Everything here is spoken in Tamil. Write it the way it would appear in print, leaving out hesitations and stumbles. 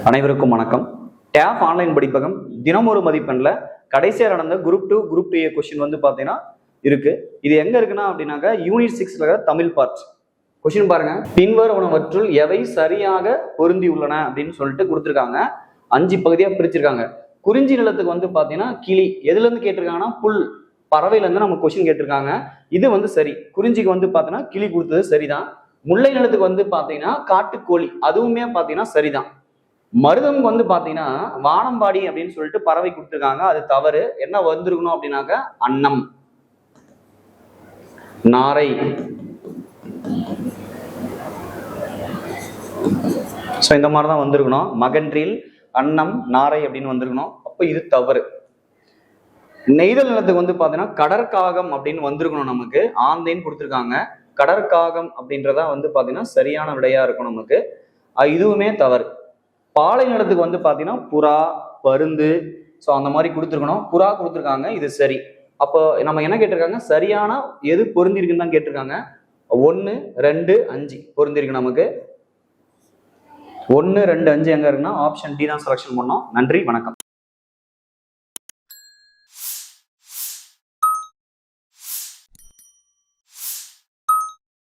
அனைவருக்கும் வணக்கம். டேப் ஆன்லைன் படிப்பகம் தினம் ஒரு மதிப்பெண்ல கடைசியா நடந்த குரூப் 2 குரூப் 2A கொஸ்டின் வந்து பாத்தீங்கன்னா இருக்கு. இது எங்க இருக்குன்னா அப்படின்னாக்க யூனிட் 6ல தமிழ் பார்ட் கொஸ்டின் பாருங்க. பின்வருவனவற்றுள் எவை சரியாக பொருந்தி உள்ளன அப்படின்னு சொல்லிட்டு கொடுத்துருக்காங்க. 5 பகுதியா பிரிச்சிருக்காங்க. குறிஞ்சி நிலத்துக்கு வந்து பாத்தீங்கன்னா கிளி எதுல இருந்து கேட்டிருக்காங்கன்னா புல் பறவையில இருந்து நம்ம கொஸ்டின் கேட்டிருக்காங்க. இது வந்து சரி. குறிஞ்சிக்கு வந்து பாத்தீங்கன்னா கிளி கொடுத்தது சரிதான். முல்லை நிலத்துக்கு வந்து பாத்தீங்கன்னா காட்டுக்கோழி அதுவுமே பாத்தீங்கன்னா சரிதான். மருதம் வந்து பாத்தீங்கன்னா வானம்பாடி அப்படின்னு சொல்லிட்டு பறவை கொடுத்துருக்காங்க, அது தவறு. என்ன வந்திருக்கணும் அப்படின்னாக்க அன்னம் நாரை. இந்த மாதிரிதான் வந்திருக்கணும். மகன்றில் அன்னம் நாரை அப்படின்னு வந்திருக்கணும். அப்ப இது தவறு. நெய்தல் நிலத்துக்கு வந்து பாத்தீங்கன்னா கடற்காகம் அப்படின்னு வந்திருக்கணும். நமக்கு ஆந்தைன்னு கொடுத்துருக்காங்க. கடற்காகம் அப்படின்றதா வந்து பாத்தீங்கன்னா சரியான விடையா இருக்கும் நமக்கு. இதுவுமே தவறு. பாலை நிலத்துக்கு வந்து பாத்தீங்கன்னா புறா பருந்து அந்த மாதிரி கொடுத்துருக்கணும். புறா கொடுத்துருக்காங்க, இது சரி. அப்போ நம்ம என்ன கேட்டிருக்காங்க, சரியான எது பொருந்திருக்குன்னு தான் கேட்டிருக்காங்க. 1, 2, 5 பொருந்திருக்கு நமக்கு. 1, 2, 5 எங்க இருக்குன்னா ஆப்ஷன் டி தான் செலக்ஷன் பண்ணோம். நன்றி, வணக்கம்.